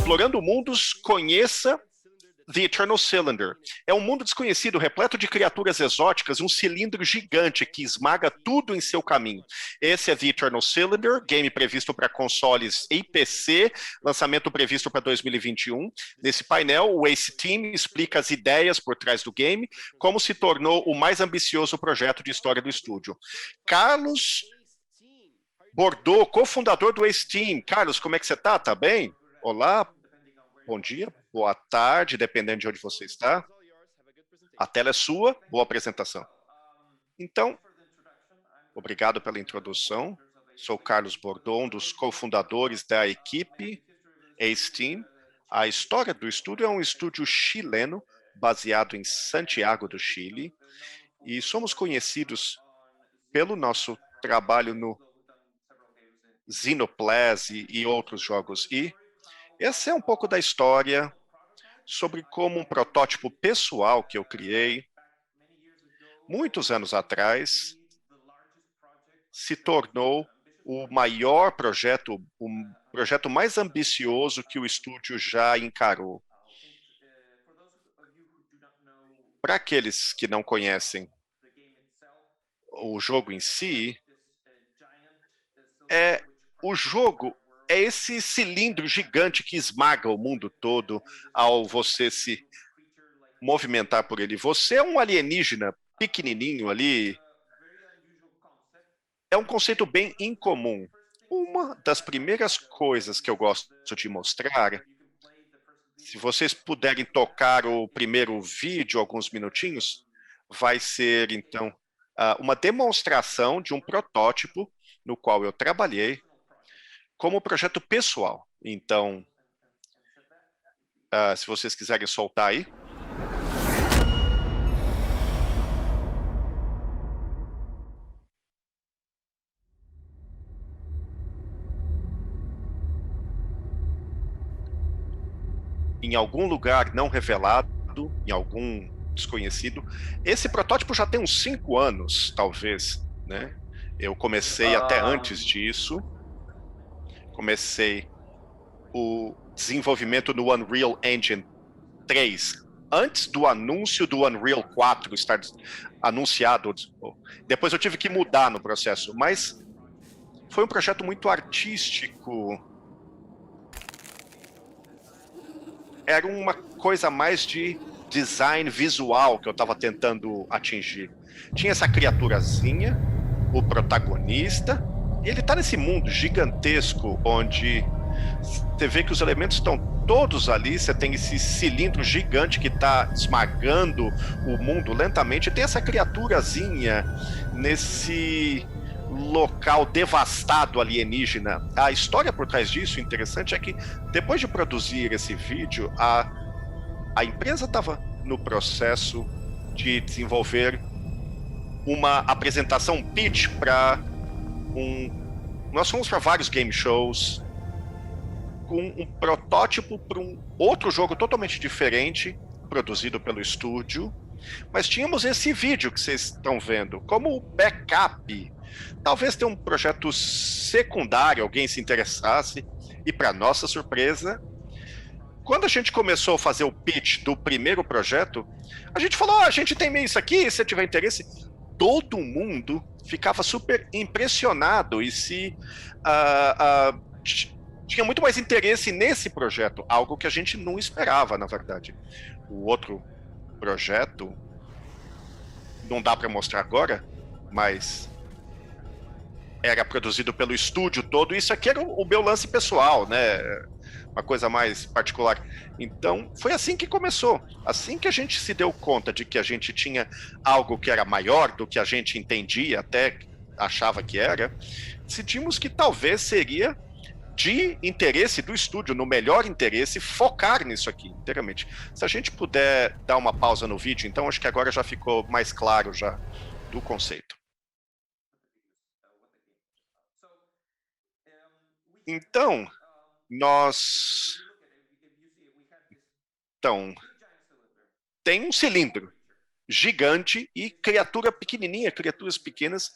Explorando mundos, conheça The Eternal Cylinder. É um mundo desconhecido, repleto de criaturas exóticas, um cilindro gigante que esmaga tudo em seu caminho. Esse é The Eternal Cylinder, game previsto para consoles e PC, lançamento previsto para 2021. Nesse painel, o Ace Team explica as ideias por trás do game, como se tornou o mais ambicioso projeto de história do estúdio. Carlos Bordeaux, cofundador do Ace Team. Carlos, como é que você está? Tá bem? Olá, bom dia, boa tarde, dependendo de onde você está. A tela é sua, boa apresentação. Então, obrigado pela introdução. Sou Carlos Bordeaux, um dos cofundadores da equipe Ace Team. A história do estúdio é um estúdio chileno, baseado em Santiago do Chile, e somos conhecidos pelo nosso trabalho no Xenoblade e outros jogos. E essa é um pouco da história sobre como um protótipo pessoal que eu criei muitos anos atrás se tornou o maior projeto, o projeto mais ambicioso que o estúdio já encarou. Para aqueles que não conhecem o jogo em si, o jogo é esse cilindro gigante que esmaga o mundo todo ao você se movimentar por ele. Você é um alienígena pequenininho ali. É um conceito bem incomum. Uma das primeiras coisas que eu gosto de mostrar, se vocês puderem tocar o primeiro vídeo, alguns minutinhos, vai ser, então, uma demonstração de um protótipo no qual eu trabalhei como projeto pessoal. Então, se vocês quiserem soltar aí. Em algum lugar não revelado, em algum desconhecido. Esse protótipo já tem uns 5 anos, talvez, né? Eu comecei até antes disso. Comecei o desenvolvimento no Unreal Engine 3, antes do anúncio do Unreal 4 estar anunciado. Depois eu tive que mudar no processo, mas foi um projeto muito artístico. Era uma coisa mais de design visual que eu estava tentando atingir. Tinha essa criaturazinha, o protagonista, e ele está nesse mundo gigantesco onde você vê que os elementos estão todos ali, você tem esse cilindro gigante que está esmagando o mundo lentamente, e tem essa criaturazinha nesse local devastado alienígena. A história por trás disso, interessante, é que depois de produzir esse vídeo, a empresa estava no processo de desenvolver uma apresentação, um pitch para nós fomos para vários game shows com um protótipo para um outro jogo totalmente diferente, produzido pelo estúdio, mas tínhamos esse vídeo que vocês estão vendo como backup. Talvez tenha um projeto secundário, alguém se interessasse, e para nossa surpresa, quando a gente começou a fazer o pitch do primeiro projeto, a gente falou, a gente tem meio isso aqui, se tiver interesse. Todo mundo ficava super impressionado e tinha muito mais interesse nesse projeto, algo que a gente não esperava, na verdade. O outro projeto, não dá para mostrar agora, mas era produzido pelo estúdio todo, e isso aqui era o meu lance pessoal, né? Uma coisa mais particular. Então, foi assim que começou. Assim que a gente se deu conta de que a gente tinha algo que era maior do que a gente entendia, até achava que era, decidimos que talvez seria de interesse do estúdio, no melhor interesse, focar nisso aqui inteiramente. Se a gente puder dar uma pausa no vídeo, então acho que agora já ficou mais claro já do conceito. Então, tem um cilindro gigante e criatura pequenininha, criaturas pequenas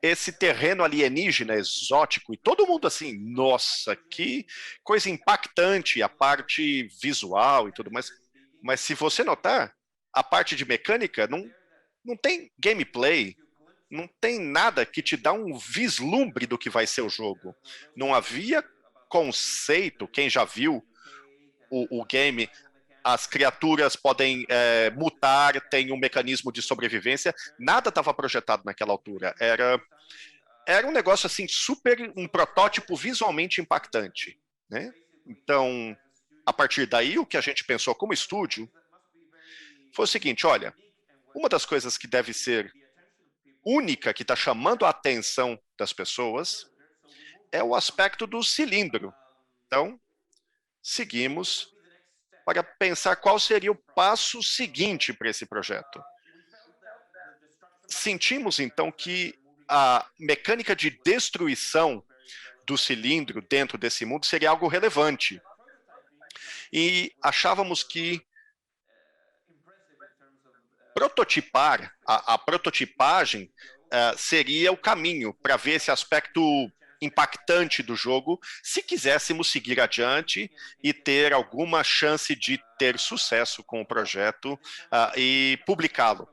esse terreno alienígena exótico e todo mundo assim, nossa, que coisa impactante, a parte visual e tudo mais. Mas se você notar, a parte de mecânica não tem gameplay, não tem nada que te dá um vislumbre do que vai ser o jogo. Não havia conceito, quem já viu o game, as criaturas podem mutar, tem um mecanismo de sobrevivência, nada estava projetado naquela altura. Era um negócio assim, super, um protótipo visualmente impactante, né? Então, a partir daí, o que a gente pensou como estúdio foi o seguinte, olha, uma das coisas que deve ser única, que está chamando a atenção das pessoas, é o aspecto do cilindro. Então, seguimos para pensar qual seria o passo seguinte para esse projeto. Sentimos, então, que a mecânica de destruição do cilindro dentro desse mundo seria algo relevante. E achávamos que prototipar, a prototipagem seria o caminho para ver esse aspecto impactante do jogo, se quiséssemos seguir adiante e ter alguma chance de ter sucesso com o projeto e publicá-lo.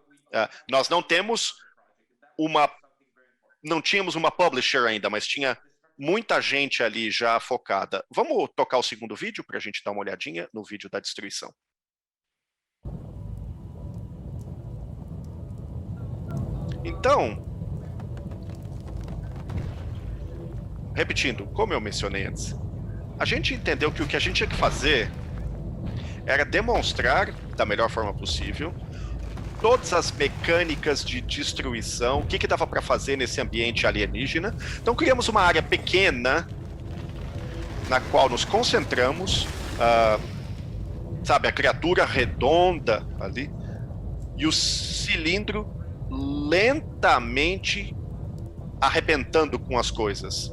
Nós não tínhamos uma publisher ainda, mas tinha muita gente ali já focada. Vamos tocar o segundo vídeo para a gente dar uma olhadinha no vídeo da destruição. Então, repetindo, como eu mencionei antes, a gente entendeu que o que a gente tinha que fazer era demonstrar da melhor forma possível todas as mecânicas de destruição, o que dava para fazer nesse ambiente alienígena. Então criamos uma área pequena na qual nos concentramos, sabe, a criatura redonda ali, e o cilindro lentamente arrebentando com as coisas.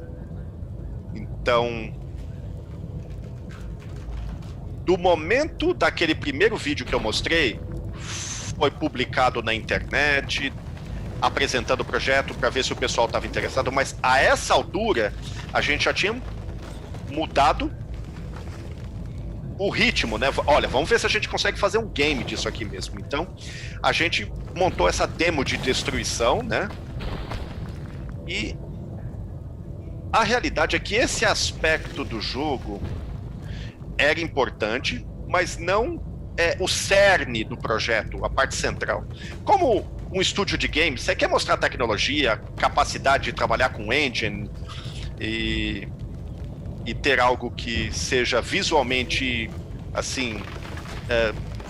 Então, do momento daquele primeiro vídeo que eu mostrei, foi publicado na internet, apresentando o projeto para ver se o pessoal estava interessado, mas a essa altura a gente já tinha mudado o ritmo, né? Olha, vamos ver se a gente consegue fazer um game disso aqui mesmo. Então, a gente montou essa demo de destruição, né? E a realidade é que esse aspecto do jogo era importante, mas não é o cerne do projeto, a parte central. Como um estúdio de games, você quer mostrar tecnologia, capacidade de trabalhar com engine e ter algo que seja visualmente assim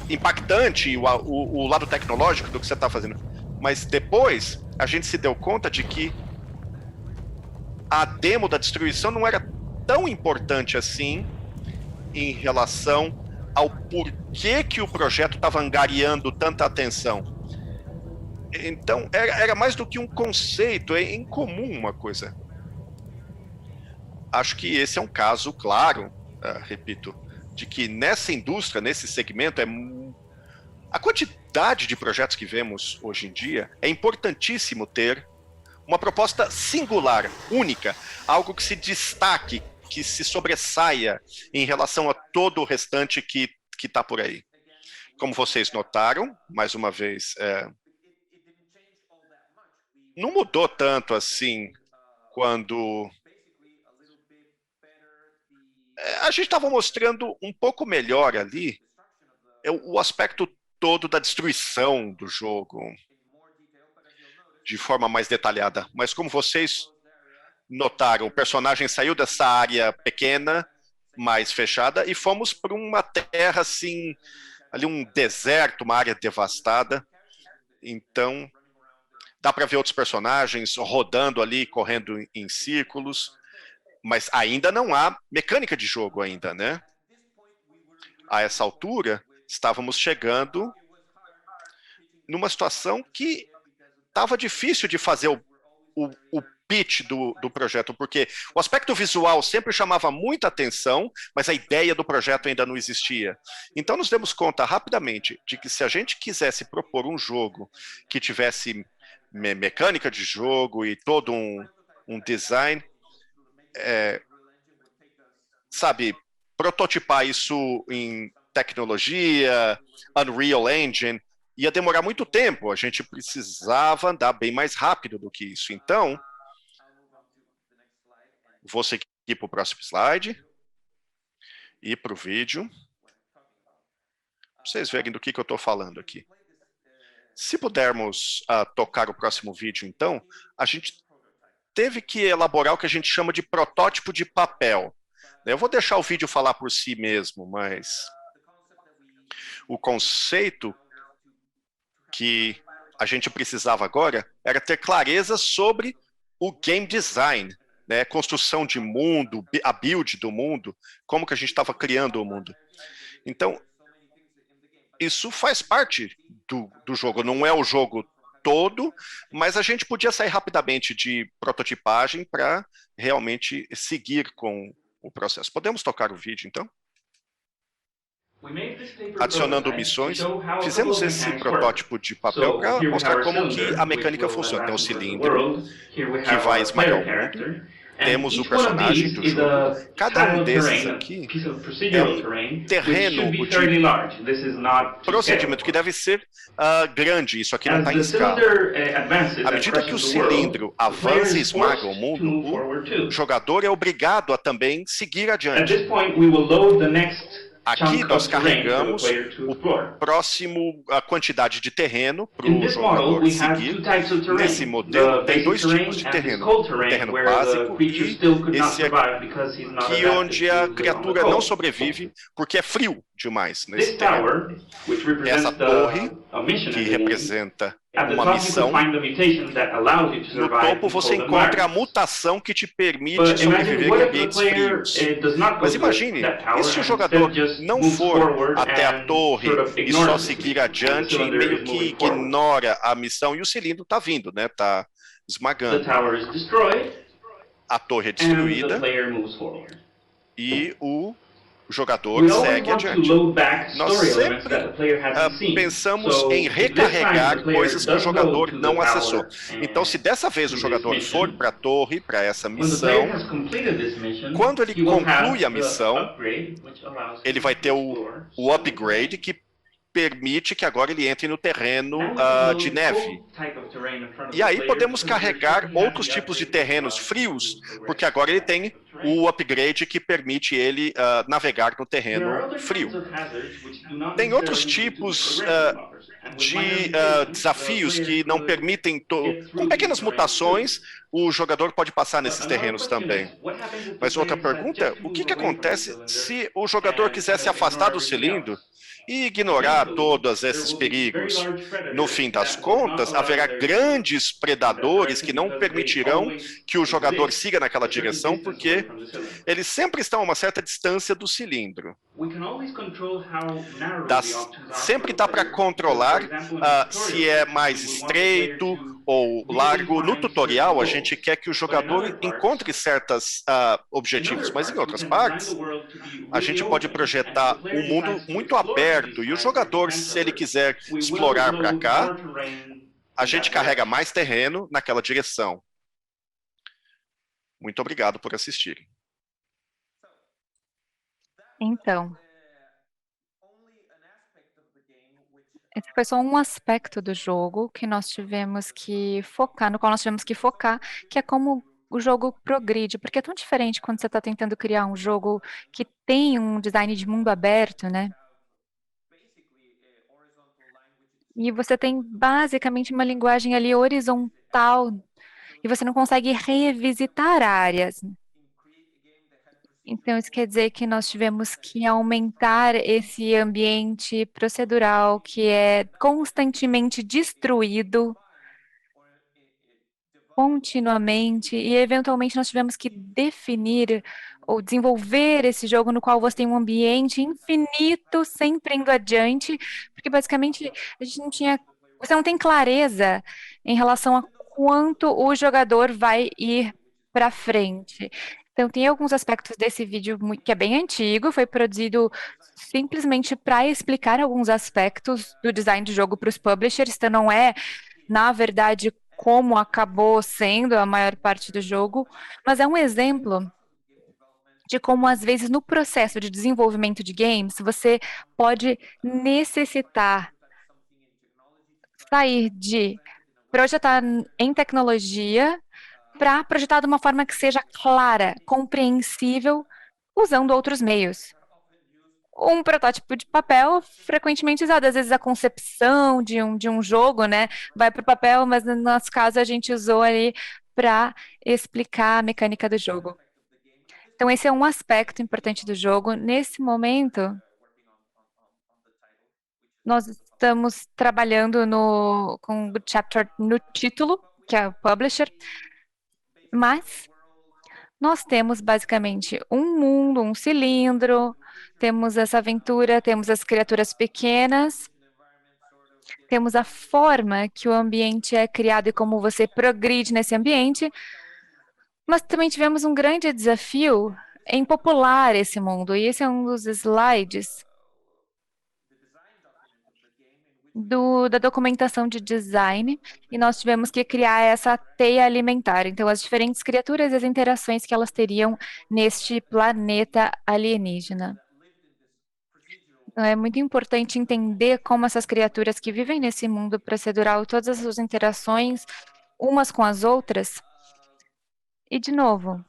impactante, o lado tecnológico do que você está fazendo. Mas depois a gente se deu conta de que a demo da destruição não era tão importante assim em relação ao porquê que o projeto estava angariando tanta atenção. Então, era mais do que um conceito, é incomum uma coisa. Acho que esse é um caso claro, repito, de que nessa indústria, nesse segmento, a quantidade de projetos que vemos hoje em dia é importantíssimo ter uma proposta singular, única, algo que se destaque, que se sobressaia em relação a todo o restante que está por aí. Como vocês notaram, mais uma vez, não mudou tanto assim quando a gente estava mostrando um pouco melhor ali o aspecto todo da destruição do jogo, de forma mais detalhada. Mas como vocês notaram, o personagem saiu dessa área pequena, mais fechada, e fomos para uma terra assim, ali um deserto, uma área devastada. Então, dá para ver outros personagens rodando ali, correndo em círculos, mas ainda não há mecânica de jogo ainda, né? A essa altura, estávamos chegando numa situação que estava difícil de fazer o pitch do projeto, porque o aspecto visual sempre chamava muita atenção, mas a ideia do projeto ainda não existia. Então nos demos conta rapidamente de que se a gente quisesse propor um jogo que tivesse mecânica de jogo e todo um design, sabe, prototipar isso em tecnologia, Unreal Engine, ia demorar muito tempo. A gente precisava andar bem mais rápido do que isso. Então, vou seguir para o próximo slide e para o vídeo. Pra vocês verem do que eu estou falando aqui. Se pudermos tocar o próximo vídeo, então, a gente teve que elaborar o que a gente chama de protótipo de papel. Eu vou deixar o vídeo falar por si mesmo, mas o conceito que a gente precisava agora era ter clareza sobre o game design, né? Construção de mundo, a build do mundo, como que a gente estava criando o mundo. Então, isso faz parte do jogo, não é o jogo todo, mas a gente podia sair rapidamente de prototipagem para realmente seguir com o processo. Podemos tocar o vídeo, então? Adicionando missões, fizemos esse protótipo de papel para mostrar como que a mecânica funciona. Tem o cilindro, que vai esmagar o mundo. Temos o personagem do jogo. Cada um desses aqui é um terreno de procedimento que deve ser grande. Isso aqui não está em escala. À medida que o cilindro avança e esmaga o mundo, o jogador é obrigado a também seguir adiante. Aqui nós carregamos a quantidade de terreno para o jogador seguir. Nesse modelo tem dois tipos de terreno. O terreno básico e esse aqui onde a criatura não sobrevive porque é frio demais nesse terreno. Essa torre, que representa uma missão, no topo você encontra a mutação que te permite sobreviver em ambientes frios. Mas imagine, e se o jogador não for até a torre e só seguir adiante e meio que ignora a missão e o cilindro está vindo, né? Está esmagando. A torre é destruída e o jogador segue adiante. Nós sempre pensamos em recarregar coisas que o jogador não acessou. Então, se dessa vez o jogador for para a torre, para essa missão, quando ele conclui a missão, ele vai ter o upgrade que permite que agora ele entre no terreno de neve. E aí podemos carregar outros tipos de terrenos frios, porque agora ele tem o upgrade que permite ele navegar no terreno frio. Tem outros tipos de desafios que não permitem, com pequenas mutações, o jogador pode passar nesses terrenos também. Mas outra pergunta, o que acontece se o jogador quiser se afastar do cilindro e ignorar todos esses perigos? No fim das contas, haverá grandes predadores que não permitirão que o jogador siga naquela direção, porque eles sempre estão a uma certa distância do cilindro. Sempre dá para controlar se é mais estreito ou largo. No tutorial, a gente quer que o jogador encontre certos objetivos, mas em outras partes, a gente pode projetar um mundo muito aberto e o jogador, se ele quiser explorar para cá, a gente carrega mais terreno naquela direção. Muito obrigado por assistirem. Então, esse foi só um aspecto do jogo que nós tivemos que focar, no qual nós tivemos que focar, que é como o jogo progride, porque é tão diferente quando você está tentando criar um jogo que tem um design de mundo aberto, né? E você tem basicamente uma linguagem ali horizontal e você não consegue revisitar áreas. Então, isso quer dizer que nós tivemos que aumentar esse ambiente procedural que é constantemente destruído, continuamente, e eventualmente nós tivemos que definir ou desenvolver esse jogo no qual você tem um ambiente infinito, sempre indo adiante, porque basicamente a gente não tinha, você não tem clareza em relação a quanto o jogador vai ir para frente. Então, tem alguns aspectos desse vídeo que é bem antigo, foi produzido simplesmente para explicar alguns aspectos do design de jogo para os publishers, então não é, na verdade, como acabou sendo a maior parte do jogo, mas é um exemplo de como, às vezes, no processo de desenvolvimento de games, você pode necessitar sair de projetar em tecnologia para projetar de uma forma que seja clara, compreensível, usando outros meios. Um protótipo de papel frequentemente usado, às vezes a concepção de um jogo, né, vai para o papel, mas no nosso caso a gente usou ali para explicar a mecânica do jogo. Então, esse é um aspecto importante do jogo. Nesse momento, nós estamos trabalhando com o chapter no título, que é o publisher, mas nós temos basicamente um mundo, um cilindro, temos essa aventura, temos as criaturas pequenas, temos a forma que o ambiente é criado e como você progride nesse ambiente, mas também tivemos um grande desafio em popular esse mundo, e esse é um dos slides da documentação de design, e nós tivemos que criar essa teia alimentar. Então, as diferentes criaturas e as interações que elas teriam neste planeta alienígena. Então, é muito importante entender como essas criaturas que vivem nesse mundo procedural, todas as suas interações umas com as outras. E, de novo,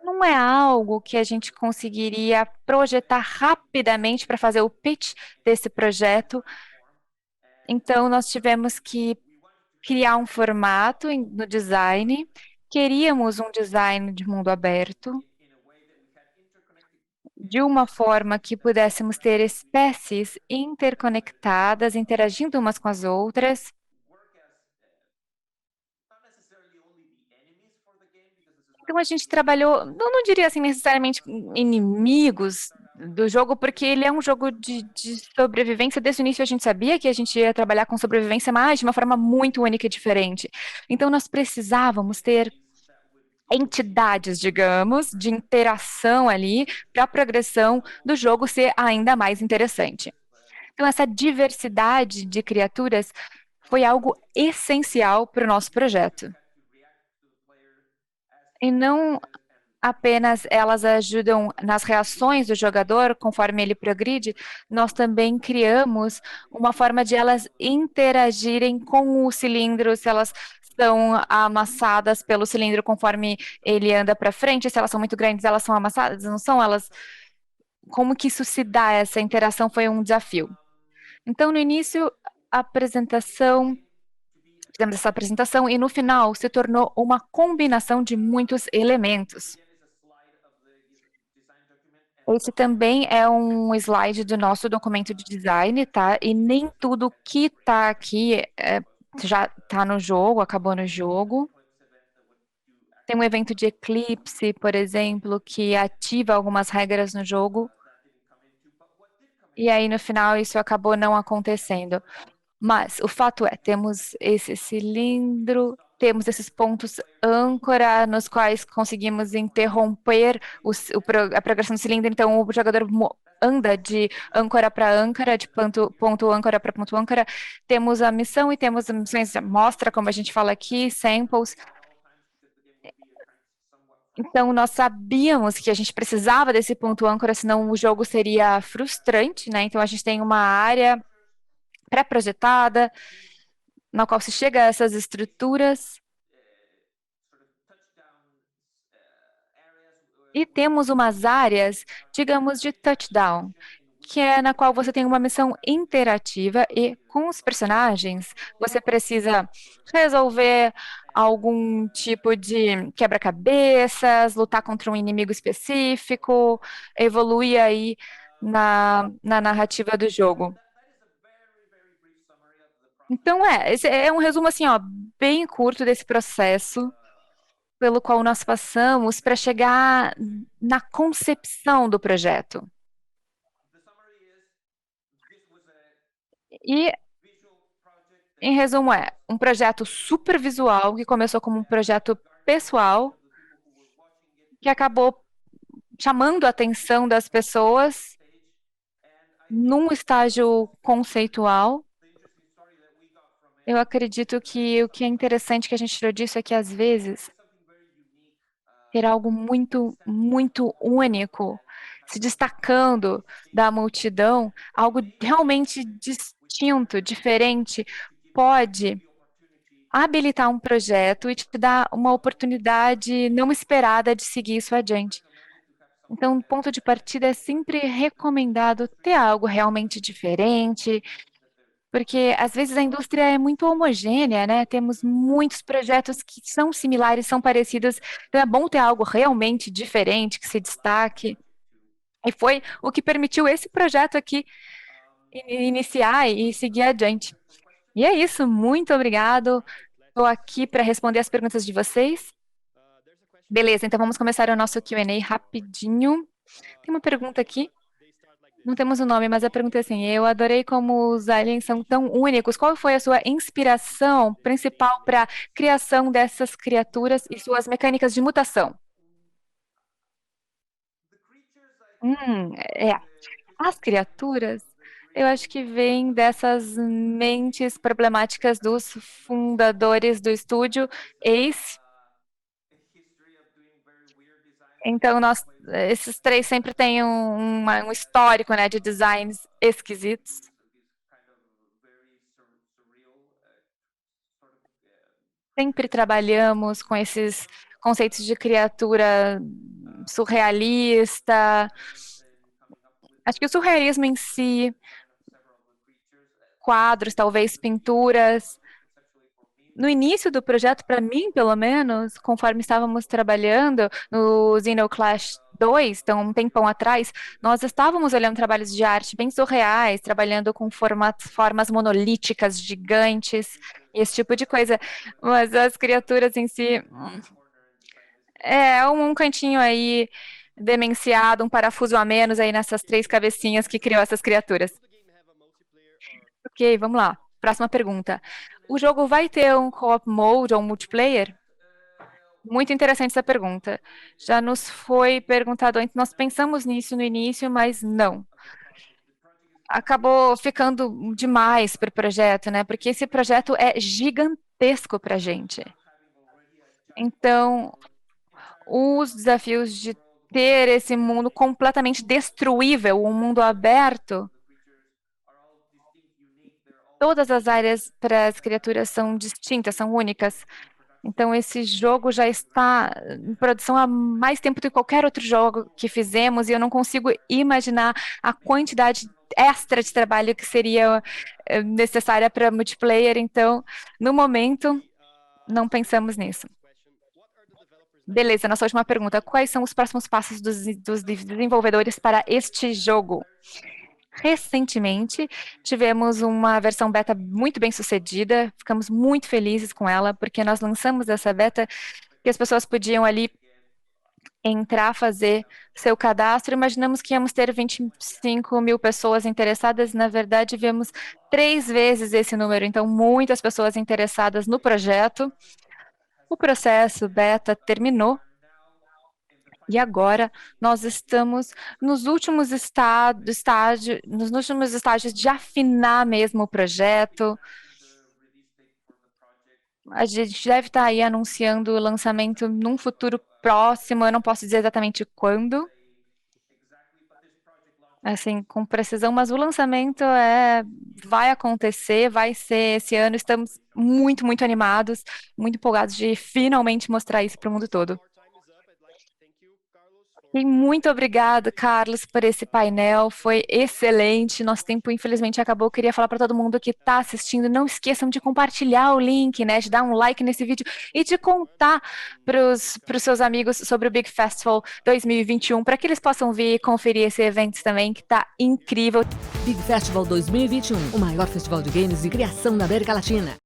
não é algo que a gente conseguiria projetar rapidamente para fazer o pitch desse projeto. Então, nós tivemos que criar um formato no design. Queríamos um design de mundo aberto, de uma forma que pudéssemos ter espécies interconectadas, interagindo umas com as outras. Então a gente trabalhou, não diria assim necessariamente inimigos do jogo, porque ele é um jogo de sobrevivência. Desde o início a gente sabia que a gente ia trabalhar com sobrevivência, mas de uma forma muito única e diferente. Então nós precisávamos ter entidades, digamos, de interação ali para a progressão do jogo ser ainda mais interessante. Então essa diversidade de criaturas foi algo essencial para o nosso projeto. E não apenas elas ajudam nas reações do jogador conforme ele progride, nós também criamos uma forma de elas interagirem com o cilindro, se elas são amassadas pelo cilindro conforme ele anda para frente, se elas são muito grandes, elas são amassadas, não são elas. Como que isso se dá? Essa interação foi um desafio. Então, no início, a apresentação fizemos essa apresentação e no final se tornou uma combinação de muitos elementos. Esse também é um slide do nosso documento de design, tá? E nem tudo que está aqui já está no jogo, acabou no jogo. Tem um evento de eclipse, por exemplo, que ativa algumas regras no jogo. E aí, no final, isso acabou não acontecendo. Mas o fato é, temos esse cilindro, temos esses pontos âncora nos quais conseguimos interromper a progressão do cilindro. Então, o jogador anda de âncora para âncora, de ponto âncora para ponto âncora. Temos a missão e temos as missões, mostra, como a gente fala aqui, samples. Então, nós sabíamos que a gente precisava desse ponto âncora, senão o jogo seria frustrante, né? Então, a gente tem uma área pré-projetada, na qual se chega a essas estruturas. E temos umas áreas, digamos, de touchdown, que é na qual você tem uma missão interativa e com os personagens você precisa resolver algum tipo de quebra-cabeças, lutar contra um inimigo específico, evoluir aí na narrativa do jogo. Então, esse é um resumo assim, ó, bem curto desse processo pelo qual nós passamos para chegar na concepção do projeto. E, em resumo, é um projeto super visual, que começou como um projeto pessoal, que acabou chamando a atenção das pessoas num estágio conceitual. Eu acredito que o que é interessante que a gente tirou disso é que, às vezes, ter algo muito, muito único, se destacando da multidão, algo realmente distinto, diferente, pode habilitar um projeto e te dar uma oportunidade não esperada de seguir isso adiante. Então, o ponto de partida é sempre recomendado ter algo realmente diferente, porque às vezes a indústria é muito homogênea, né? Temos muitos projetos que são similares, são parecidos, então é bom ter algo realmente diferente, que se destaque. E foi o que permitiu esse projeto aqui iniciar e seguir adiante. E é isso, muito obrigado. Estou aqui para responder as perguntas de vocês. Beleza, então vamos começar o nosso Q&A rapidinho. Tem uma pergunta aqui. Não temos o nome, mas a pergunta é assim: eu adorei como os aliens são tão únicos. Qual foi a sua inspiração principal para a criação dessas criaturas e suas mecânicas de mutação? É. As criaturas, eu acho que vêm dessas mentes problemáticas dos fundadores do estúdio Ace. Então, esses três sempre têm um histórico, né, de designs esquisitos. Sempre trabalhamos com esses conceitos de criatura surrealista. Acho que o surrealismo em si, quadros, talvez pinturas. No início do projeto, para mim, pelo menos, conforme estávamos trabalhando no Xenoclash 2, então um tempão atrás, nós estávamos olhando trabalhos de arte bem surreais, trabalhando com formas monolíticas, gigantes, esse tipo de coisa. Mas as criaturas em si, um cantinho aí demenciado, um parafuso a menos aí nessas três cabecinhas que criou essas criaturas. Ok, vamos lá. Próxima pergunta. O jogo vai ter um co-op mode ou um multiplayer? Muito interessante essa pergunta. Já nos foi perguntado antes, nós pensamos nisso no início, mas não. Acabou ficando demais para o projeto, né? Porque esse projeto é gigantesco para a gente. Então, os desafios de ter esse mundo completamente destruível, um mundo aberto, todas as áreas para as criaturas são distintas, são únicas. Então, esse jogo já está em produção há mais tempo do que qualquer outro jogo que fizemos, e eu não consigo imaginar a quantidade extra de trabalho que seria necessária para multiplayer. Então, no momento, não pensamos nisso. Beleza, nossa última pergunta. Quais são os próximos passos dos desenvolvedores para este jogo? Recentemente, tivemos uma versão beta muito bem sucedida, ficamos muito felizes com ela, porque nós lançamos essa beta que as pessoas podiam ali entrar, fazer seu cadastro. Imaginamos que íamos ter 25 mil pessoas interessadas, na verdade, vemos 3 vezes esse número, então muitas pessoas interessadas no projeto. O processo beta terminou. E agora nós estamos nos últimos estágios de afinar mesmo o projeto. A gente deve estar aí anunciando o lançamento num futuro próximo, eu não posso dizer exatamente quando, assim, com precisão, mas o lançamento vai acontecer, vai ser esse ano. Estamos muito, muito animados, muito empolgados de finalmente mostrar isso para o mundo todo. E muito obrigada, Carlos, por esse painel. Foi excelente. Nosso tempo, infelizmente, acabou. Queria falar para todo mundo que está assistindo, não esqueçam de compartilhar o link, né? De dar um like nesse vídeo e de contar para os seus amigos sobre o Big Festival 2021, para que eles possam vir e conferir esse evento também, que está incrível. Big Festival 2021, o maior festival de games e criação da América Latina.